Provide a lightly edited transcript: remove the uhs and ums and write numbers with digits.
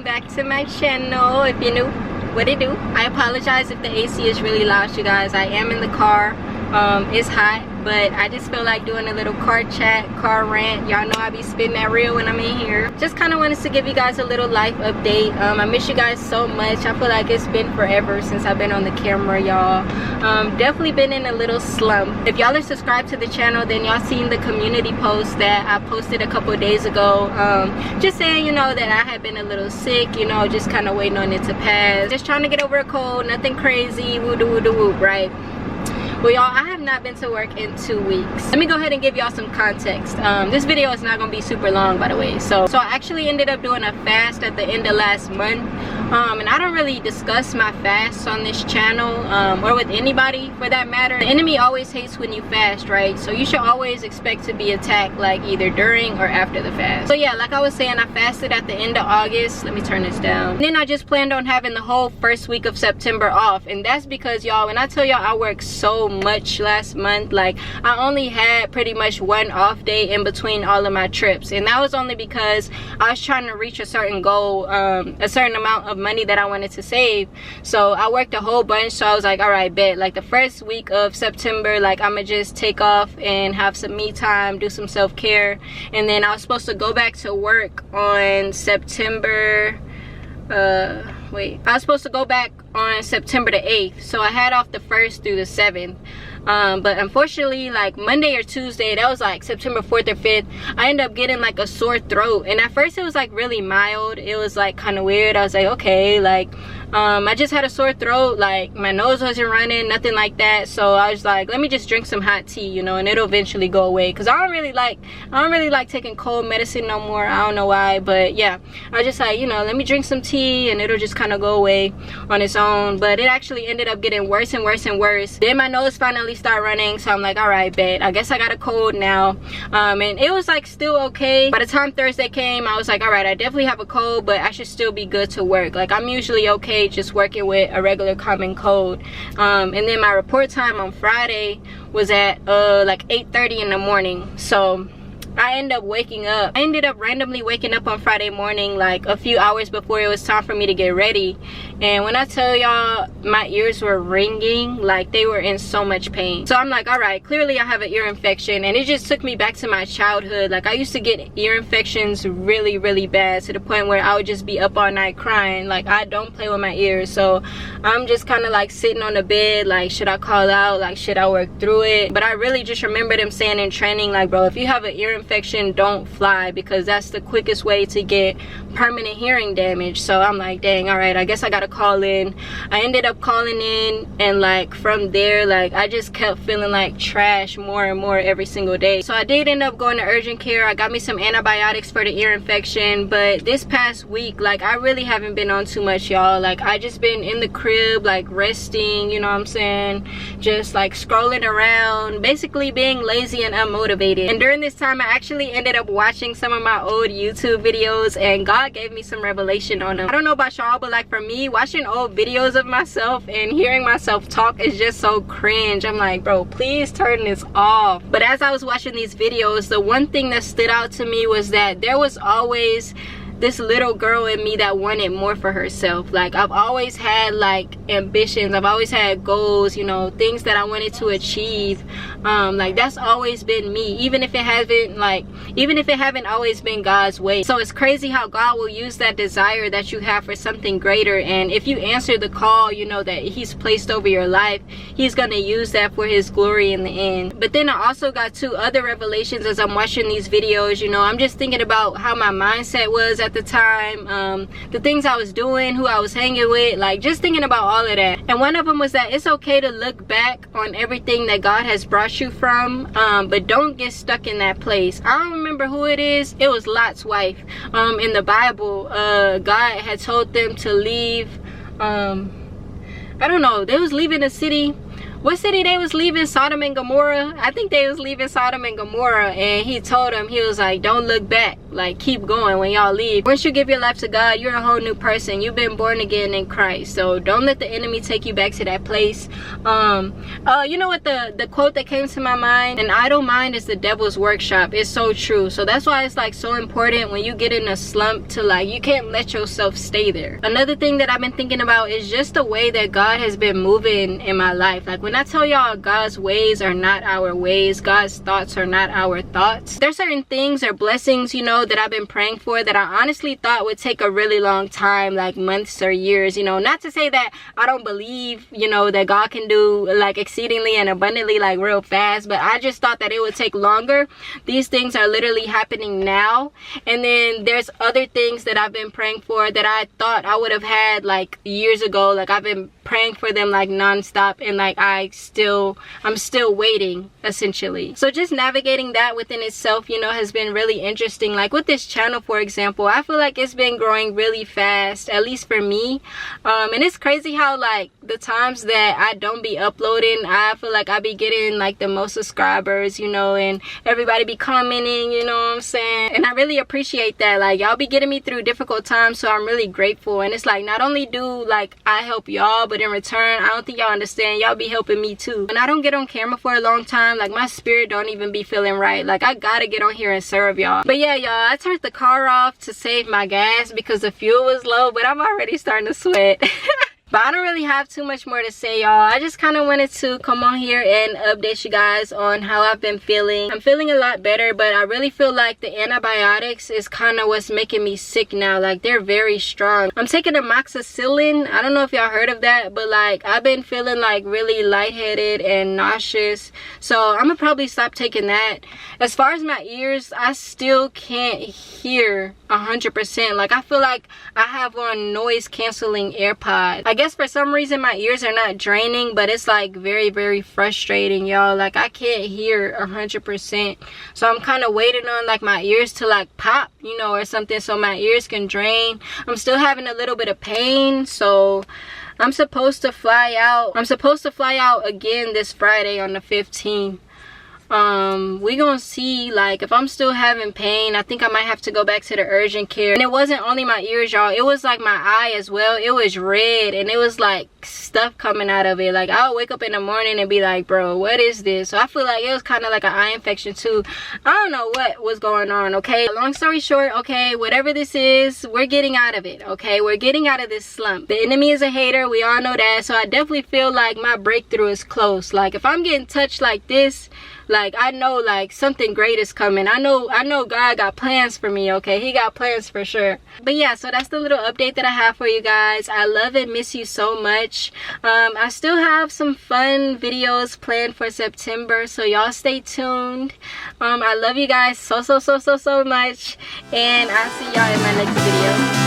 back to my channel. If you're new, what it do? I apologize if the AC is really loud, you guys. I am in the car. It's hot, but I just feel like doing a little car chat, car rant. Y'all know I be spitting that real when I'm in here. Just kind of wanted to give you guys a little life update. I miss you guys so much. I feel like it's been forever since I've been on the camera, y'all. Definitely been in a little slump. If y'all are subscribed to the channel, then y'all seen the community post that I posted a couple of days ago, just saying, you know, that I had been a little sick, you know, just kind of waiting on it to pass, just trying to get over a cold, nothing crazy, woo doo woo doo woo, right? Well, y'all, I have not been to work in 2 weeks. Let me go ahead and give y'all some context. This video is not gonna be super long, by the way. So I actually ended up doing a fast at the end of last month. And I don't really discuss my fasts on this channel, or with anybody for that matter. The enemy always hates when you fast, right? So you should always expect to be attacked, like either during or after the fast. So yeah, like I was saying, I fasted at the end of August. Let me turn this down. And then I just planned on having the whole first week of September off. And that's because, y'all, when I tell y'all I worked so much last month, like I only had pretty much one off day in between all of my trips, and that was only because I was trying to reach a certain goal, a certain amount of money that I wanted to save. So I worked a whole bunch, so I was like, all right, bet, like the first week of September, like I'm gonna just take off and have some me time, do some self-care. And then I was supposed to go back to work on September I was supposed to go back on September the 8th, so I had off the 1st through the 7th. But unfortunately, like Monday or Tuesday, that was like September 4th or 5th, I ended up getting like a sore throat. And at first it was like really mild, it was like kind of weird. I was like, okay, like I just had a sore throat, like my nose wasn't running, nothing like that. So I was like, let me just drink some hot tea, you know, and it'll eventually go away, because I don't really like taking cold medicine no more. I don't know why, but yeah, I was just like, you know, let me drink some tea and it'll just kind of go away on its own. But it actually ended up getting worse and worse and worse. Then my nose finally started running, so I'm like, all right, bet, I guess I got a cold now. And it was like still okay. By the time Thursday came, I was like, all right, I definitely have a cold, but I should still be good to work. Like I'm usually okay just working with a regular common cold. And then my report time on Friday was at like 8:30 in the morning. So I ended up randomly waking up on Friday morning, like a few hours before it was time for me to get ready. And when I tell y'all, my ears were ringing, like they were in so much pain. So I'm like, all right, clearly I have an ear infection. And it just took me back to my childhood. Like I used to get ear infections really, really bad, to the point where I would just be up all night crying. Like I don't play with my ears. So I'm just kind of like sitting on the bed, like, should I call out? Like, should I work through it? But I really just remember them saying in training, like, bro, if you have an ear infection, don't fly, because that's the quickest way to get permanent hearing damage. So I'm like, dang, all right, I guess I gotta call in. I ended up calling in, and like from there, like I just kept feeling like trash more and more every single day. So I did end up going to urgent care. I got me some antibiotics for the ear infection. But this past week, like I really haven't been on too much, y'all. Like I just been in the crib, like resting, you know what I'm saying, just like scrolling around, basically being lazy and unmotivated. And during this time, I actually ended up watching some of my old YouTube videos, and God gave me some revelation on them. I don't know about y'all, but like for me, watching old videos of myself and hearing myself talk is just so cringe. I'm like, bro, please turn this off. But as I was watching these videos, the one thing that stood out to me was that there was always this little girl in me that wanted more for herself. Like I've always had like ambitions, I've always had goals, you know, things that I wanted to achieve. Like that's always been me, even if it haven't always been God's way. So it's crazy how God will use that desire that you have for something greater, and if you answer the call, you know, that he's placed over your life, he's gonna use that for his glory in the end. But then I also got 2 other revelations as I'm watching these videos. You know, I'm just thinking about how my mindset was at the time, the things I was doing, who I was hanging with, like just thinking about all of that. And one of them was that it's okay to look back on everything that God has brought you from, but don't get stuck in that place. I don't remember who it is. It was Lot's wife. In the Bible, God had told them to leave, I don't know, they was leaving the city what city they was leaving? Sodom and Gomorrah. I think they was leaving Sodom and Gomorrah, and he told them, he was like, don't look back, like keep going when y'all leave. Once you give your life to God, you're a whole new person. You've been born again in Christ, so don't let the enemy take you back to that place. You know what, the quote that came to my mind, an idle mind is the devil's workshop. It's so true. So that's why it's like so important when you get in a slump to, like, you can't let yourself stay there. Another thing that I've been thinking about is just the way that God has been moving in my life. Like, when I tell y'all, God's ways are not our ways, God's thoughts are not our thoughts. There's certain things or blessings, you know, that I've been praying for that I honestly thought would take a really long time, like months or years. You know, not to say that I don't believe, you know, that God can do like exceedingly and abundantly, like real fast, but I just thought that it would take longer. These things are literally happening now. And then there's other things that I've been praying for that I thought I would have had like years ago. Like, I've been praying for them like non-stop, and like I'm still waiting, essentially. So just navigating that within itself, you know, has been really interesting. Like with this channel, for example, I feel like it's been growing really fast, at least for me. And it's crazy how like the times that I don't be uploading, I feel like I be getting like the most subscribers, you know, and everybody be commenting, you know what I'm saying? And I really appreciate that. Like, y'all be getting me through difficult times, so I'm really grateful. And it's like, not only do like I help y'all, but in return, I don't think y'all understand, y'all be helping me too. And I don't get on camera for a long time, like my spirit don't even be feeling right. Like, I gotta get on here and serve y'all. But yeah, y'all, I turned the car off to save my gas because the fuel was low, but I'm already starting to sweat. But I don't really have too much more to say, y'all. I just kind of wanted to come on here and update you guys on how I've been feeling. I'm feeling a lot better, but I really feel like the antibiotics is kind of what's making me sick now. Like, they're very strong. I'm taking amoxicillin. I don't know if y'all heard of that, but like, I've been feeling like really lightheaded and nauseous. So I'm gonna probably stop taking that. As far as my ears, I still can't hear 100%. Like, I feel like I have on noise canceling AirPods. I guess for some reason my ears are not draining, but it's like very, very frustrating, y'all. Like, I can't hear 100%. So I'm kind of waiting on like my ears to like pop, you know, or something, so my ears can drain. I'm still having a little bit of pain, so I'm supposed to fly out. I'm supposed to fly out again this Friday on the 15th. We gonna see. Like, if I'm still having pain, I think I might have to go back to the urgent care. And it wasn't only my ears, y'all, it was like my eye as well. It was red and it was like stuff coming out of it. Like, I'll wake up in the morning and be like, bro, what is this? So I feel like it was kind of like an eye infection too. I don't know what was going on, okay? Long story short, okay, whatever this is, we're getting out of it, okay? We're getting out of this slump. The enemy is a hater, we all know that. So I definitely feel like my breakthrough is close. Like, if I'm getting touched like this, like, I know like something great is coming. I know God got plans for me, okay? He got plans for sure. But yeah, so that's the little update that I have for you guys. I love and miss you so much. I still have some fun videos planned for September, so y'all stay tuned. I love you guys so much, and I'll see y'all in my next video.